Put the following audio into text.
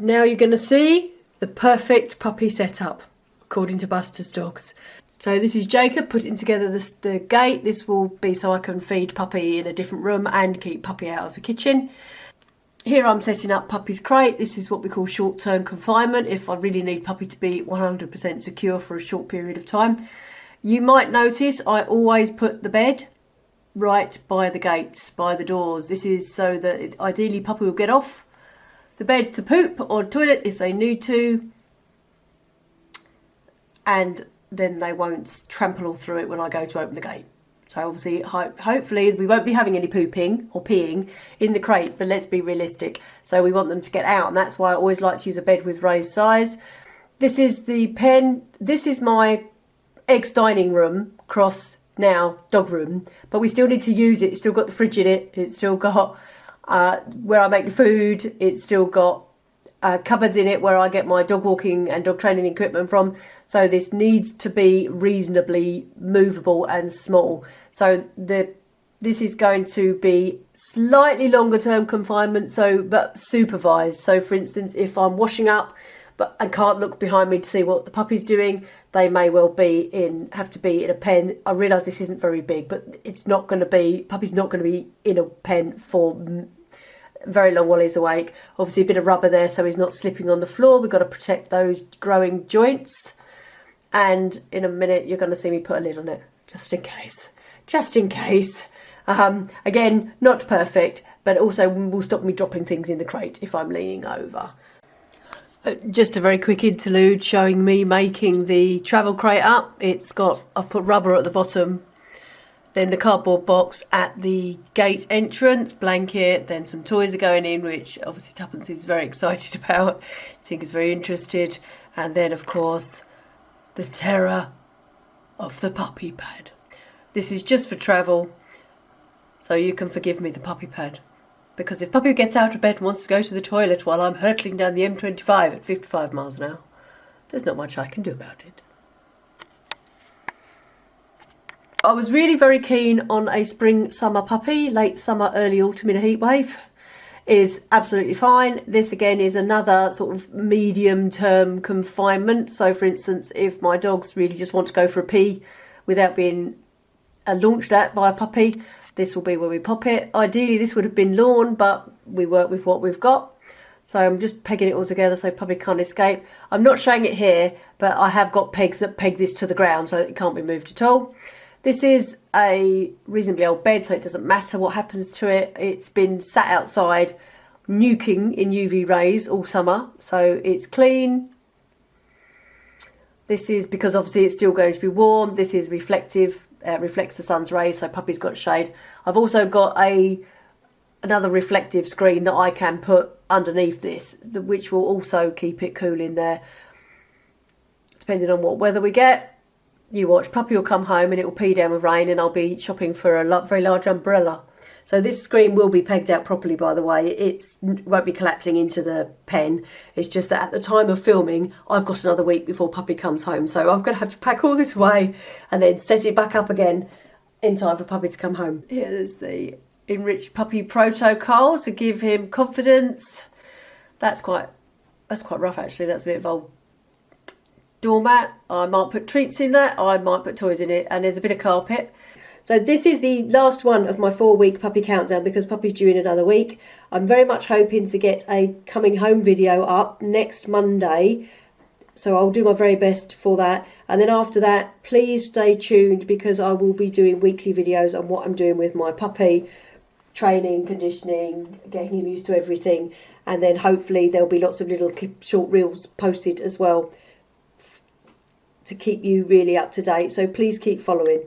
Now you're going to see the perfect puppy setup, according to Buster's Dogs. So this is Jacob putting together the gate. This will be so I can feed Puppy in a different room and keep Puppy out of the kitchen. Here I'm setting up Puppy's crate. This is what we call short-term confinement, if I really need Puppy to be 100% secure for a short period of time. You might notice I always put the bed right by the gates, by the doors. This is so that ideally Puppy will get off the bed to poop or toilet if they need to, and then they won't trample all through it when I go to open the gate. So obviously, hopefully we won't be having any pooping or peeing in the crate, but let's be realistic. So we want them to get out, and that's why I always like to use a bed with raised sides. This is the pen. This is my ex-dining room, cross now dog room, but we still need to use it. It's still got the fridge in it. It's still got where I make the food. It's still got cupboards in it where I get my dog walking and dog training equipment from. So this needs to be reasonably movable and small. So this is going to be slightly longer term confinement, but supervised. So for instance, if I'm washing up but I can't look behind me to see what the puppy's doing, they may well have to be in a pen. I realise this isn't very big, but it's not going to be, Puppy's not going to be in a pen for very long while he's awake. Obviously a bit of rubber there so he's not slipping on the floor. We've got to protect those growing joints. And in a minute you're going to see me put a lid on it, just in case. Just in case. Again, not perfect, but also will stop me dropping things in the crate if I'm leaning over. Just a very quick interlude showing me making the travel crate up. I've put rubber at the bottom, then the cardboard box at the gate entrance, blanket, then some toys are going in, which obviously Tuppence is very excited about. Tink is very interested. And then, of course, the terror of the puppy pad. This is just for travel, so you can forgive me the puppy pad. Because if Puppy gets out of bed and wants to go to the toilet while I'm hurtling down the M25 at 55 miles an hour, there's not much I can do about it. I was really very keen on a spring-summer puppy. Late summer, early autumn in a heatwave is absolutely fine. This again is another sort of medium-term confinement. So for instance, if my dogs really just want to go for a pee without being launched at by a puppy, this will be where we pop it. Ideally this would have been lawn, but we work with what we've got. So I'm just pegging it all together so Puppy can't escape. I'm not showing it here, but I have got pegs that peg this to the ground so it can't be moved at all. This is a reasonably old bed, so it doesn't matter what happens to it. It's been sat outside nuking in UV rays all summer, so it's clean. This is because obviously it's still going to be warm. This is reflective. Reflects the sun's rays, so Puppy's got shade. I've also got another reflective screen that I can put underneath this, which will also keep it cool in there. Depending on what weather we get, you watch. Puppy will come home and it will pee down with rain, and I'll be shopping for a very large umbrella. So this screen will be pegged out properly, by the way. It won't be collapsing into the pen. It's just that at the time of filming, I've got another week before Puppy comes home. So I'm going to have to pack all this away and then set it back up again in time for Puppy to come home. Here's the enriched puppy protocol to give him confidence. That's quite rough actually. That's a bit of old doormat. I might put treats in that. I might put toys in it, and there's a bit of carpet. So this is the last one of my 4-week puppy countdown because Puppy's due in another week. I'm very much hoping to get a coming home video up next Monday. So I'll do my very best for that. And then after that, please stay tuned because I will be doing weekly videos on what I'm doing with my puppy. Training, conditioning, getting him used to everything. And then hopefully there'll be lots of little short reels posted as well to keep you really up to date. So please keep following.